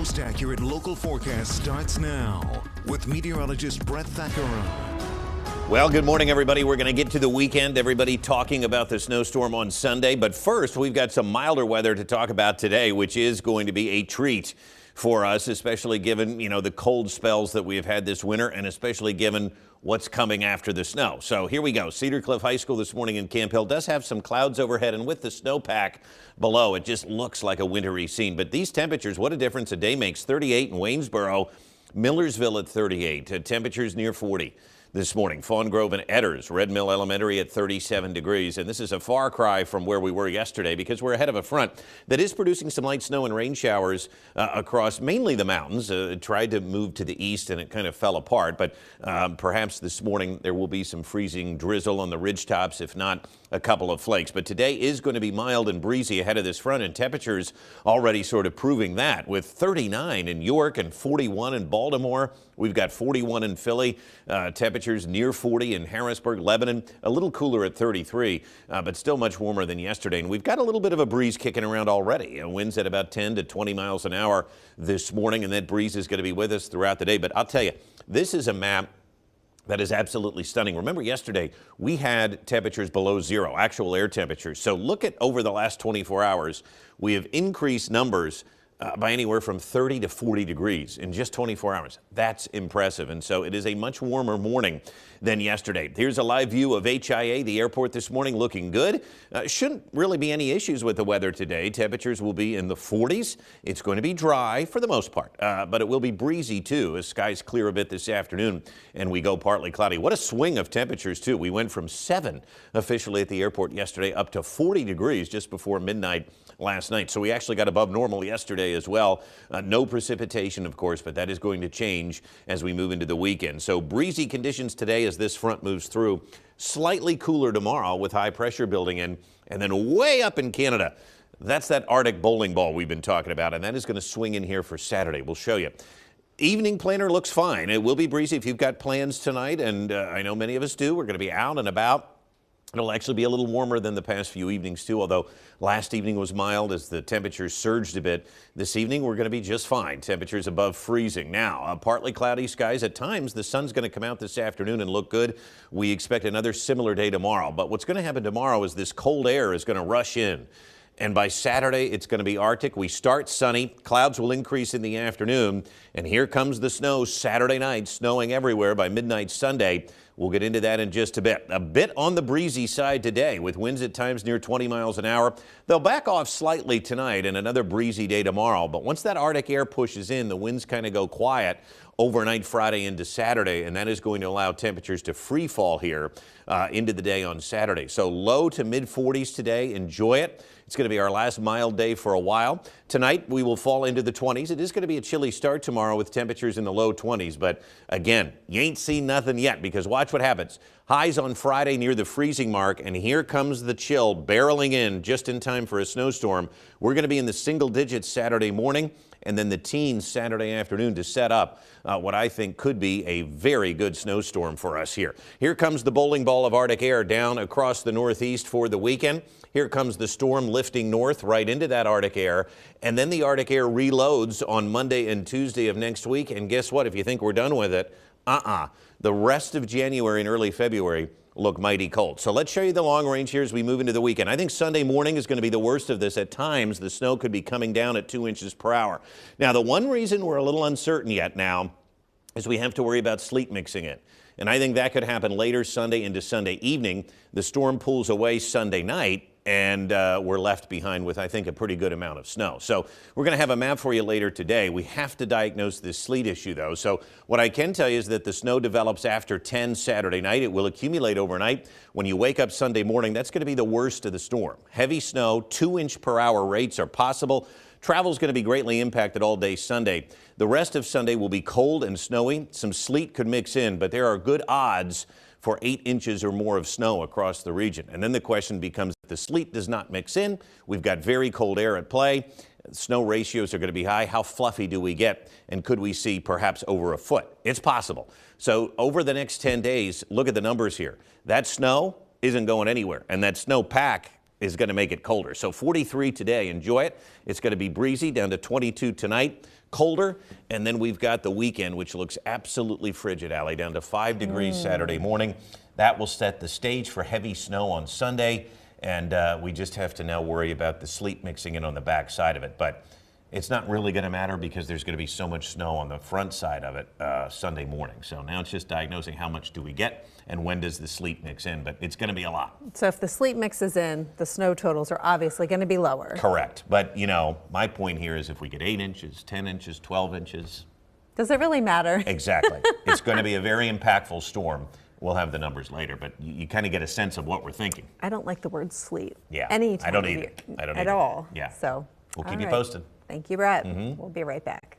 most accurate local forecast starts now with meteorologist Brett Thackeron. Well, good morning, everybody. We're going to get to the weekend. Everybody talking about the snowstorm on Sunday. But first, we've got some milder weather to talk about today, which is going to be a treat for us, especially given, the cold spells that we have had this winter and especially given what's coming after the snow. So here we go. Cedar Cliff High School this morning in Camp Hill does have some clouds overhead, and with the snowpack below, it just looks like a wintry scene. But these temperatures, what a difference a day makes. 38 in Waynesboro, Millersville at 38, temperatures near 40. This morning, Fawn Grove and Edders, Red Mill Elementary at 37 degrees. And this is a far cry from where we were yesterday because we're ahead of a front that is producing some light snow and rain showers across mainly the mountains. It tried to move to the east and it kind of fell apart. But perhaps this morning there will be some freezing drizzle on the ridge tops, if not a couple of flakes. But today is going to be mild and breezy ahead of this front, and temperatures already sort of proving that, with 39 in York and 41 in Baltimore. We've got 41 in Philly, temperatures near 40 in Harrisburg, Lebanon, a little cooler at 33, but still much warmer than yesterday. And we've got a little bit of a breeze kicking around already. Winds at about 10 to 20 miles an hour this morning, and that breeze is going to be with us throughout the day. But I'll tell you, this is a map that is absolutely stunning. Remember yesterday, we had temperatures below zero, actual air temperatures. So look at over the last 24 hours, we have increased numbers by anywhere from 30 to 40 degrees in just 24 hours. That's impressive. And so it is a much warmer morning than yesterday. Here's a live view of HIA, the airport this morning, looking good. Shouldn't really be any issues with the weather today. Temperatures will be in the 40s. It's going to be dry for the most part, but it will be breezy too as skies clear a bit this afternoon and we go partly cloudy. What a swing of temperatures too. We went from 7 officially at the airport yesterday up to 40 degrees just before midnight last night. So we actually got above normal yesterday as well. No precipitation, of course, but that is going to change as we move into the weekend. So breezy conditions today as this front moves through. Slightly cooler tomorrow with high pressure building in, and then way up in Canada. That's that Arctic bowling ball we've been talking about, and that is going to swing in here for Saturday. We'll show you. Evening planner looks fine. It will be breezy if you've got plans tonight, and I know many of us do. We're going to be out and about. It'll actually be a little warmer than the past few evenings, too, although last evening was mild as the temperatures surged a bit. This evening, we're going to be just fine. Temperatures above freezing. Now, partly cloudy skies. At times, the sun's going to come out this afternoon and look good. We expect another similar day tomorrow. But what's going to happen tomorrow is this cold air is going to rush in. And by Saturday, it's going to be Arctic. We start sunny. Clouds will increase in the afternoon. And here comes the snow Saturday night, snowing everywhere by midnight Sunday. We'll get into that in just a bit. A bit on the breezy side today with winds at times near 20 miles an hour. They'll back off slightly tonight and another breezy day tomorrow. But once that Arctic air pushes in, the winds kind of go quiet overnight Friday into Saturday, and that is going to allow temperatures to free fall here into the day on Saturday. So low to mid 40s today. Enjoy it. It's going to be our last mild day for a while. Tonight, we will fall into the 20s. It is going to be a chilly start tomorrow with temperatures in the low 20s. But again, you ain't seen nothing yet because watch what happens. Highs on Friday near the freezing mark, and here comes the chill barreling in just in time for a snowstorm. We're going to be in the single digits Saturday morning, and then the teens Saturday afternoon to set up what I think could be a very good snowstorm for us here. Here comes the bowling ball of Arctic air down across the northeast for the weekend. Here comes the storm lifting north right into that Arctic air, and then the Arctic air reloads on Monday and Tuesday of next week. And guess what? If you think we're done with it, the rest of January and early February look mighty cold. So let's show you the long range here as we move into the weekend. I think Sunday morning is going to be the worst of this. At times, the snow could be coming down at 2 inches per hour. Now, the one reason we're a little uncertain yet now is we have to worry about sleet mixing in. And I think that could happen later Sunday into Sunday evening. The storm pulls away Sunday night, and we're left behind with, I think, a pretty good amount of snow. So we're going to have a map for you later today. We have to diagnose this sleet issue, though. So what I can tell you is that the snow develops after 10 Saturday night. It will accumulate overnight. When you wake up Sunday morning, that's going to be the worst of the storm. Heavy snow, 2-inch per hour rates are possible. Travel is going to be greatly impacted all day Sunday. The rest of Sunday will be cold and snowy. Some sleet could mix in, but there are good odds for 8 inches or more of snow across the region. And then the question becomes, if the sleet does not mix in, we've got very cold air at play. Snow ratios are going to be high. How fluffy do we get? And could we see perhaps over a foot? It's possible. So over the next 10 days, look at the numbers here. That snow isn't going anywhere. And that snow pack is going to make it colder. So 43 today, enjoy it. It's going to be breezy, down to 22 tonight, colder. And then we've got the weekend, which looks absolutely frigid, Allie, down to 5 degrees Saturday morning. That will set the stage for heavy snow on Sunday. And we just have to now worry about the sleet mixing in on the back side of it. But it's not really going to matter because there's going to be so much snow on the front side of it Sunday morning. So now it's just diagnosing how much do we get and when does the sleet mix in, but it's going to be a lot. So if the sleet mixes in, the snow totals are obviously going to be lower. Correct. But, you know, my point here is if we get 8 inches, 10 inches, 12 inches. Does it really matter? Exactly. It's going to be a very impactful storm. We'll have the numbers later, but you kind of get a sense of what we're thinking. I don't like the word sleet. Yeah. Any time I don't of either. year. I don't at either. all. Yeah. So we'll keep all you right. posted. Thank you, Brett. We'll be right back.